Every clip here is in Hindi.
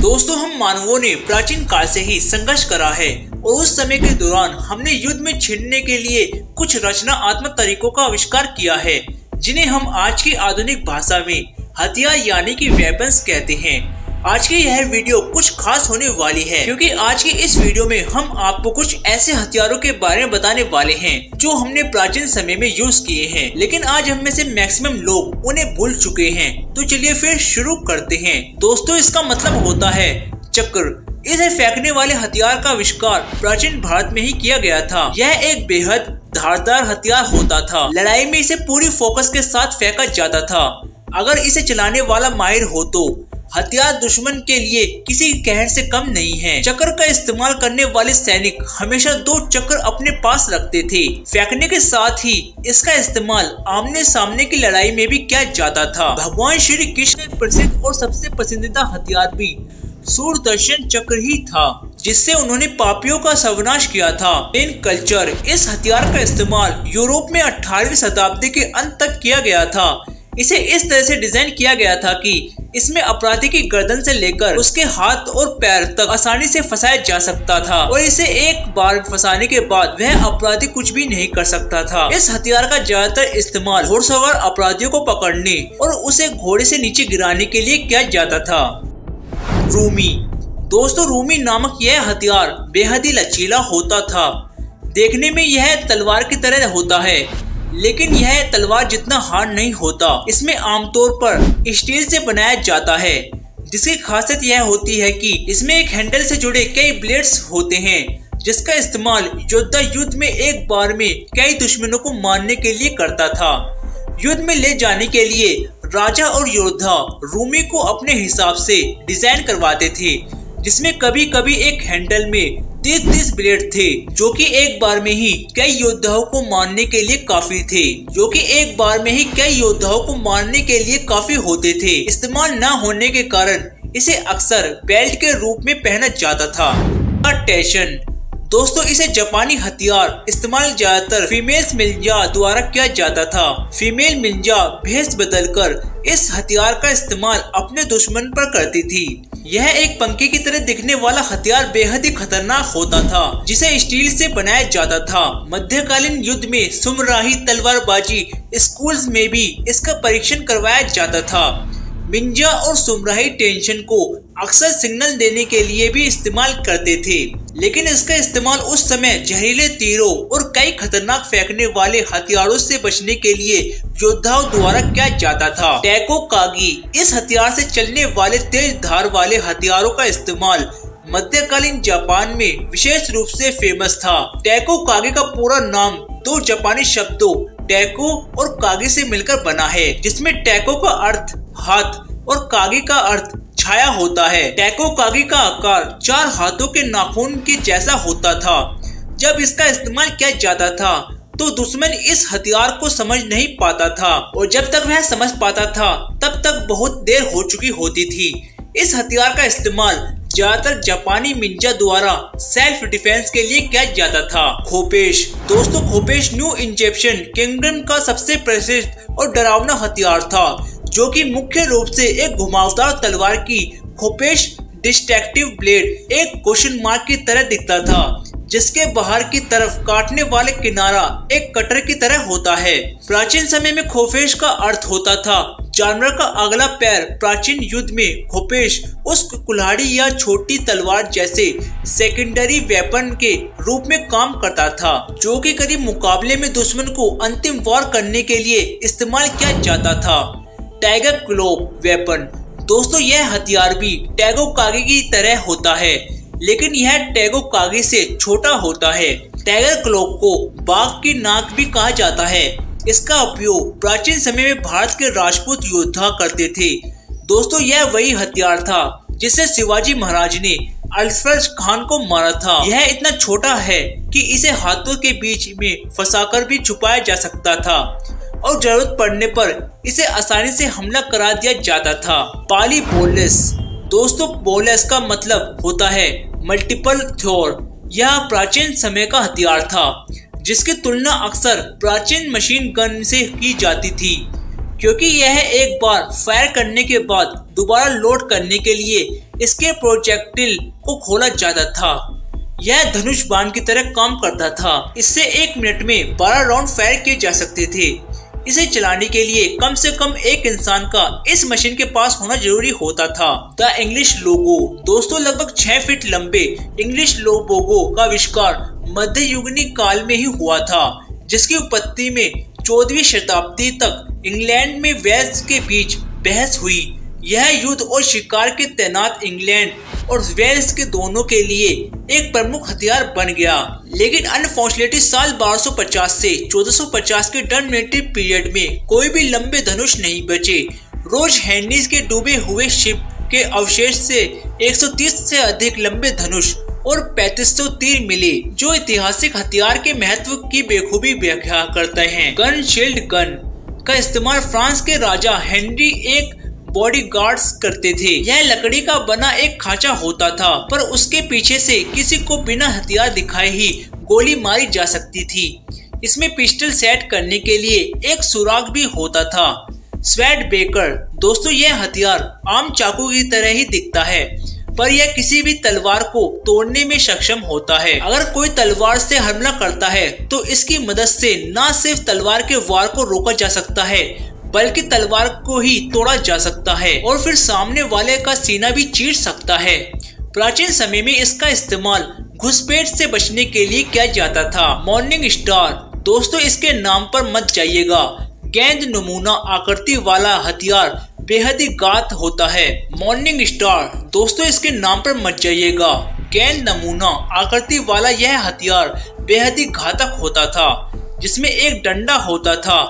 दोस्तों, हम मानवों ने प्राचीन काल से ही संघर्ष करा है और उस समय के दौरान हमने युद्ध में छिड़ने के लिए कुछ रचनात्मक तरीकों का आविष्कार किया है, जिन्हें हम आज की आधुनिक भाषा में हथियार यानी कि वेपन्स कहते हैं। आज की यह वीडियो कुछ खास होने वाली है, क्योंकि आज की इस वीडियो में हम आपको कुछ ऐसे हथियारों के बारे में बताने वाले हैं जो हमने प्राचीन समय में यूज किए हैं, लेकिन आज हम में से मैक्सिमम लोग उन्हें भूल चुके हैं। तो चलिए फिर शुरू करते हैं। दोस्तों, इसका मतलब होता है चक्र। इसे फेंकने वाले हथियार का आविष्कार प्राचीन भारत में ही किया गया था। यह एक बेहद धारदार हथियार होता था। लड़ाई में इसे पूरी फोकस के साथ फेंका जाता था। अगर इसे चलाने वाला माहिर हो तो हथियार दुश्मन के लिए किसी कहर से कम नहीं है। चक्र का इस्तेमाल करने वाले सैनिक हमेशा 2 चक्र अपने पास रखते थे। फेंकने के साथ ही इसका इस्तेमाल आमने सामने की लड़ाई में भी किया जाता था। भगवान श्री कृष्ण का प्रसिद्ध और सबसे पसंदीदा हथियार भी सूर्यदर्शन चक्र ही था, जिससे उन्होंने पापियों का सर्वनाश किया था। इन कल्चर इस हथियार का इस्तेमाल यूरोप में 18वीं शताब्दी के अंत तक किया गया था। इसे इस तरह से डिजाइन किया गया था कि इसमें अपराधी की गर्दन से लेकर उसके हाथ और पैर तक आसानी से फंसाया जा सकता था, और इसे एक बार फंसाने के बाद वह अपराधी कुछ भी नहीं कर सकता था। इस हथियार का ज्यादातर इस्तेमाल घोड़सवार अपराधियों को पकड़ने और उसे घोड़े से नीचे गिराने के लिए किया जाता था। रूमी। दोस्तों, रूमी नामक यह हथियार बेहद ही लचीला होता था। देखने में यह तलवार की तरह होता है, लेकिन यह तलवार जितना हार्ड नहीं होता। इसमें आमतौर पर स्टील से बनाया जाता है, जिसकी खासियत यह होती है कि इसमें एक हैंडल से जुड़े कई ब्लेड्स होते हैं, जिसका इस्तेमाल योद्धा युद्ध में एक बार में कई दुश्मनों को मारने के लिए करता था। युद्ध में ले जाने के लिए राजा और योद्धा रूमी को अपने हिसाब से डिजाइन करवाते थे, जिसमें कभी कभी एक हैंडल में 30 ब्लेड थे, जो कि एक बार में ही कई योद्धाओं को मारने के लिए काफी होते थे। इस्तेमाल न होने के कारण इसे अक्सर बेल्ट के रूप में पहना जाता था। टेशन। दोस्तों, इसे जापानी हथियार इस्तेमाल ज्यादातर फीमेल निंजा द्वारा किया जाता था। फीमेल निंजा भेष बदलकर इस हथियार का इस्तेमाल अपने दुश्मन पर करती थी। यह एक पंखे की तरह दिखने वाला हथियार बेहद ही खतरनाक होता था, जिसे स्टील से बनाया जाता था। मध्यकालीन युद्ध में सुमराही तलवारबाजी स्कूल्स में भी इसका परीक्षण करवाया जाता था। निंजा और सुमराही टेंशन को अक्सर सिग्नल देने के लिए भी इस्तेमाल करते थे, लेकिन इसका इस्तेमाल उस समय जहरीले तीरों और कई खतरनाक फेंकने वाले हथियारों से बचने के लिए योद्धाओं द्वारा किया जाता था। टैको कागी। इस हथियार से चलने वाले तेज धार वाले हथियारों का इस्तेमाल मध्यकालीन जापान में विशेष रूप से फेमस था। टैको कागी का पूरा नाम 2 जापानी शब्दों टैको और कागी से मिलकर बना है, जिसमें टैको का अर्थ हाथ और कागी का अर्थ छाया होता है। टैको कागी का आकार 4 हाथों के नाखून के जैसा होता था। जब इसका इस्तेमाल किया जाता था तो दुश्मन इस हथियार को समझ नहीं पाता था, और जब तक वह समझ पाता था तब तक बहुत देर हो चुकी होती थी। इस हथियार का इस्तेमाल ज्यादातर जापानी निंजा द्वारा सेल्फ डिफेंस के लिए किया जाता था। खोपेश। दोस्तों, खोपेश न्यू इजिप्शियन किंगडम का सबसे प्रसिद्ध और डरावना हथियार था, जो कि मुख्य रूप से एक घुमावदार तलवार की खोपेश डिस्ट्रक्टिव ब्लेड एक क्वेश्चन मार्क की तरह दिखता था, जिसके बाहर की तरफ काटने वाले किनारा एक कटर की तरह होता है। प्राचीन समय में खोपेश का अर्थ होता था जानवर का अगला पैर। प्राचीन युद्ध में खोपेश उस कुल्हाड़ी या छोटी तलवार जैसे सेकेंडरी वेपन के रूप में काम करता था, जो कि करीब मुकाबले में दुश्मन को अंतिम वार करने के लिए इस्तेमाल किया जाता था। Tiger clove weapon. दोस्तों, यह हथियार भी टैगो कागी की तरह होता है, लेकिन यह टैगो कागी से छोटा होता है। टाइगर क्लॉव को बाघ की नाक भी कहा जाता है। इसका उपयोग प्राचीन समय में भारत के राजपूत योद्धा करते थे। दोस्तों, यह वही हथियार था जिससे शिवाजी महाराज ने अल्फज खान को मारा था। यह इतना छोटा है कि इसे हाथों के बीच में फंसाकर भी छुपाया जा सकता था, और जरूरत पड़ने पर इसे आसानी से हमला करा दिया जाता था। पाली बोलेस। दोस्तों, बोलेस का मतलब होता है मल्टीपल थ्रोर। यह प्राचीन समय का हथियार था, जिसकी तुलना अक्सर प्राचीन मशीन गन से की जाती थी, क्योंकि यह एक बार फायर करने के बाद दोबारा लोड करने के लिए इसके प्रोजेक्टिल को खोला जाता था। यह धनुष बाण की तरह काम करता था। इससे 1 मिनट में 12 राउंड फायर किए जा सकते थे। इसे चलाने के लिए कम से कम एक इंसान का इस मशीन के पास होना जरूरी होता था। द इंग्लिश लोगो। दोस्तों लगभग 6 फीट लंबे इंग्लिश लोगो का आविष्कार मध्ययुगीन काल में ही हुआ था, जिसकी उत्पत्ति में 14वीं शताब्दी तक इंग्लैंड में वेल्स के बीच बहस हुई। यह युद्ध और शिकार के तैनात इंग्लैंड और वेल्स के दोनों के लिए एक प्रमुख हथियार बन गया। लेकिन अनफॉर्चुनेटली साल 1250 से 1450 के डॉमिनेटिव पीरियड में कोई भी लंबे धनुष नहीं बचे। रोज हेनरीज के डूबे हुए शिप के अवशेष से 130 से अधिक लंबे धनुष और 3500 तीर मिले, जो ऐतिहासिक हथियार के महत्व की बेखूबी व्याख्या करते हैं। गन शील्ड गन का इस्तेमाल फ्रांस के राजा हेनरी एक बॉडीगार्ड्स करते थे। यह लकड़ी का बना एक खांचा होता था, पर उसके पीछे से किसी को बिना हथियार दिखाए ही गोली मारी जा सकती थी। इसमें पिस्टल सेट करने के लिए एक सुराग भी होता था। Suede baker. दोस्तों यह हथियार आम चाकू की तरह ही दिखता है, पर यह किसी भी तलवार को तोड़ने में सक्षम होता है। अगर कोई तलवार से हमला करता है तो इसकी मदद से न सिर्फ तलवार के वार को रोका जा सकता है, बल्कि तलवार को ही तोड़ा जा सकता है और फिर सामने वाले का सीना भी चीर सकता है। प्राचीन समय में इसका इस्तेमाल घुसपैठ से बचने के लिए किया जाता था। Morning star. दोस्तों इसके नाम पर मत जाइएगा। गेंद नमूना आकृति वाला हथियार बेहद ही घात होता है। Morning star. दोस्तों इसके नाम पर मत जाइएगा। गेंद नमूना आकृति वाला यह हथियार बेहद ही घातक होता था, जिसमें एक डंडा होता था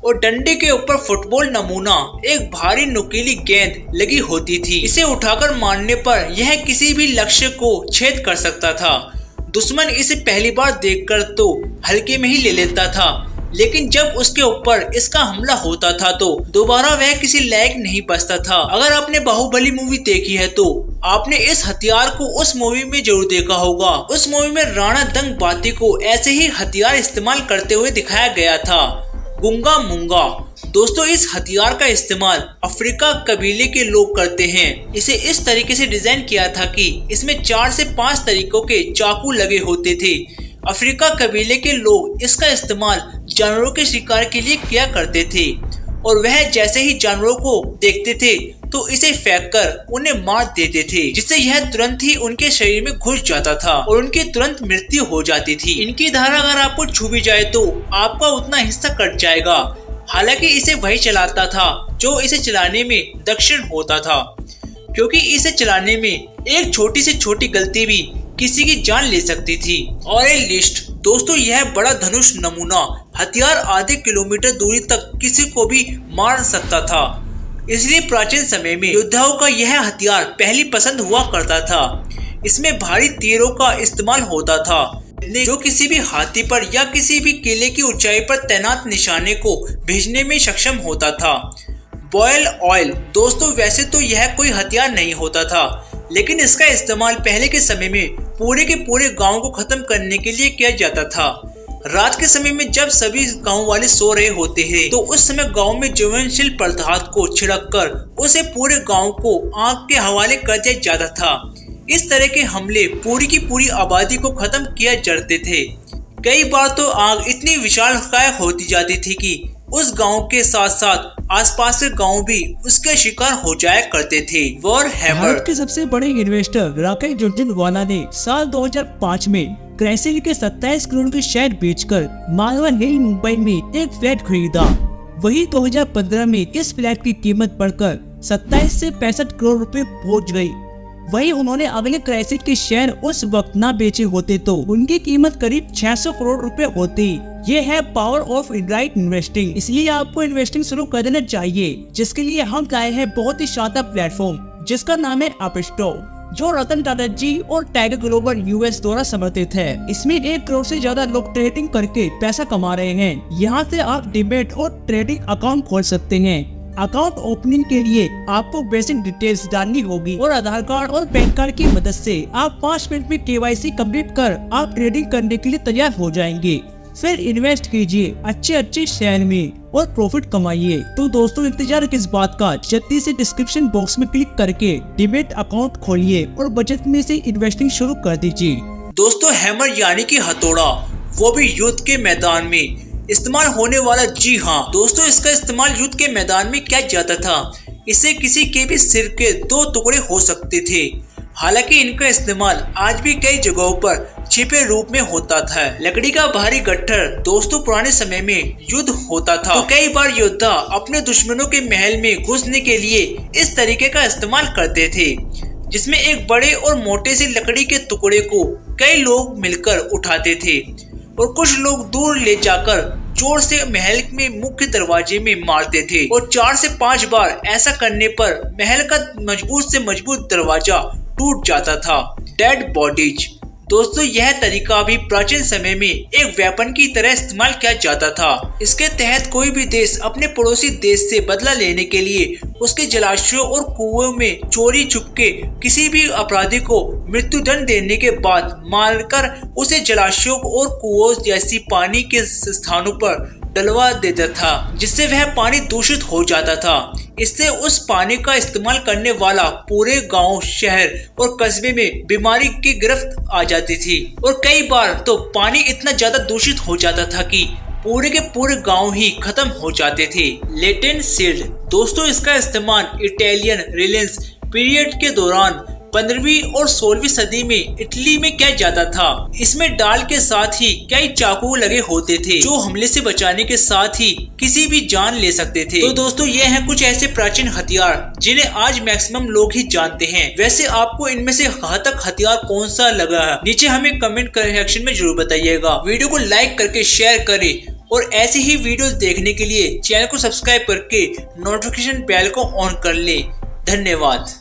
और डंडे के ऊपर फुटबॉल नमूना एक भारी नुकीली गेंद लगी होती थी। इसे उठाकर मारने पर यह किसी भी लक्ष्य को छेद कर सकता था। दुश्मन इसे पहली बार देखकर तो हल्के में ही ले लेता था, लेकिन जब उसके ऊपर इसका हमला होता था तो दोबारा वह किसी लायक नहीं बचता था। अगर आपने बाहुबली मूवी देखी है तो आपने इस हथियार को उस मूवी में जरूर देखा होगा। उस मूवी में राणा दंग बाती को ऐसे ही हथियार इस्तेमाल करते हुए दिखाया गया था। गुंगा मुंगा। दोस्तों इस हथियार का इस्तेमाल अफ्रीका कबीले के लोग करते हैं। इसे इस तरीके से डिजाइन किया था कि इसमें 4 से 5 तरीकों के चाकू लगे होते थे। अफ्रीका कबीले के लोग इसका इस्तेमाल जानवरों के शिकार के लिए किया करते थे, और वह जैसे ही जानवरों को देखते थे तो इसे फेंककर उन्हें मार देते थे, जिससे यह तुरंत ही उनके शरीर में घुस जाता था और उनकी तुरंत मृत्यु हो जाती थी। इनकी धार अगर आपको छू भी जाए तो आपका उतना हिस्सा कट जाएगा। हालांकि इसे वही चलाता था जो इसे चलाने में दक्षिण होता था, क्योंकि इसे चलाने में एक छोटी से छोटी गलती भी किसी की जान ले सकती थी। और एक लिस्ट। दोस्तों यह बड़ा धनुष नमूना हथियार आधे किलोमीटर दूरी तक किसी को भी मार सकता था, इसलिए प्राचीन समय में योद्धाओं का यह हथियार पहली पसंद हुआ करता था। इसमें भारी तीरों का इस्तेमाल होता था, जो किसी भी हाथी पर या किसी भी किले की ऊंचाई पर तैनात निशाने को भेजने में सक्षम होता था। Boil oil. दोस्तों वैसे तो यह कोई हथियार नहीं होता था, लेकिन इसका इस्तेमाल पहले के समय में पूरे के पूरे गांव को खत्म करने के लिए किया जाता था। रात के समय में जब सभी गांव वाले सो रहे होते हैं तो उस समय गांव में ज्वलनशील पदार्थ को छिड़ककर उसे पूरे गांव को आग के हवाले कर दिया जाता था। इस तरह के हमले पूरी की पूरी आबादी को खत्म किया करते थे। कई बार तो आग इतनी विशालकाय होती जाती थी कि उस गांव के साथ साथ आसपास के गांव भी उसके शिकार हो जाया करते थे। भारत के सबसे बड़े इन्वेस्टर राकेश झुनझुनवाला ने साल 2005 में क्राइसिल के 27 करोड़ के शेयर बेचकर मालवन हिल मुंबई में एक फ्लैट खरीदा। वही 2015 में इस फ्लैट की कीमत बढ़कर 27 से 65 करोड़ रुपए पहुंच गई। वही उन्होंने अगले क्राइसिल के शेयर उस वक्त न बेचे होते तो उनकी कीमत करीब 600 करोड़ रुपए होती। ये है पावर ऑफ राइट इन्वेस्टिंग। इसलिए आपको इन्वेस्टिंग शुरू कर देना चाहिए, जिसके लिए हम लाए हैं बहुत ही शानदार प्लेटफॉर्म, जिसका नाम है अपस्टो, जो रतन टाटा जी और टाइगर ग्लोबल यूएस द्वारा समर्थित है। इसमें 1 करोड़ से ज्यादा लोग ट्रेडिंग करके पैसा कमा रहे हैं। यहाँ से आप डिमेट और ट्रेडिंग अकाउंट खोल सकते हैं। अकाउंट ओपनिंग के लिए आपको बेसिक डिटेल्स डालनी होगी और आधार कार्ड और पैन कार्ड की मदद से आप 5 मिनट में केवाईसी कंप्लीट कर आप ट्रेडिंग करने के लिए तैयार हो जाएंगे। फिर इन्वेस्ट कीजिए अच्छे शेयर में और प्रॉफिट कमाइए। तो दोस्तों इंतजार किस बात का, जल्दी से डिस्क्रिप्शन बॉक्स में क्लिक करके डीमैट अकाउंट खोलिए और बचत में से इन्वेस्टिंग शुरू कर दीजिए। दोस्तों हैमर यानी कि हथौड़ा, वो भी युद्ध के मैदान में इस्तेमाल होने वाला। जी हाँ दोस्तों, इसका इस्तेमाल युद्ध के मैदान में किया जाता था। इससे किसी के भी सिर के 2 टुकड़े हो सकते थे। हालांकि इनका इस्तेमाल आज भी कई जगहों पर छिपे रूप में होता था। लकड़ी का भारी गट्ठर दोस्तों पुराने समय में युद्ध होता था, तो कई बार योद्धा अपने दुश्मनों के महल में घुसने के लिए इस तरीके का इस्तेमाल करते थे, जिसमें एक बड़े और मोटे से लकड़ी के टुकड़े को कई लोग मिलकर उठाते थे और कुछ लोग दूर ले जाकर जोर से महल में मुख्य दरवाजे में मारते थे। और 4 से 5 बार ऐसा करने पर महल का मजबूत से मजबूत दरवाजा टूट जाता था। डेड बॉडीज दोस्तों, यह तरीका भी प्राचीन समय में एक वेपन की तरह इस्तेमाल किया जाता था। इसके तहत कोई भी देश अपने पड़ोसी देश से बदला लेने के लिए उसके जलाशयों और कुओं में चोरी छुपके किसी भी अपराधी को मृत्युदंड देने के बाद मारकर उसे जलाशयों और कुओं जैसी पानी के स्थानों पर डलवा देता था, जिससे वह पानी दूषित हो जाता था। इससे उस पानी का इस्तेमाल करने वाला पूरे गांव, शहर और कस्बे में बीमारी की गिरफ्त आ जाती थी। और कई बार तो पानी इतना ज्यादा दूषित हो जाता था कि पूरे के पूरे गांव ही खत्म हो जाते थे। लेटेंट सील्ड दोस्तों, इसका इस्तेमाल इटालियन रिनेसांस पीरियड के दौरान 15वीं और 16वीं सदी में इटली में किया जाता था। इसमें डाल के साथ ही कई चाकू लगे होते थे, जो हमले से बचाने के साथ ही किसी भी जान ले सकते थे। तो दोस्तों ये हैं कुछ ऐसे प्राचीन हथियार जिन्हें आज मैक्सिमम लोग ही जानते हैं। वैसे आपको इनमें से घातक हथियार कौन सा लगा है, नीचे हमें कमेंट सेक्शन में जरूर बताइएगा। वीडियो को लाइक करके शेयर करें और ऐसे ही वीडियोस देखने के लिए चैनल को सब्सक्राइब करके नोटिफिकेशन बेल को ऑन कर ले। धन्यवाद।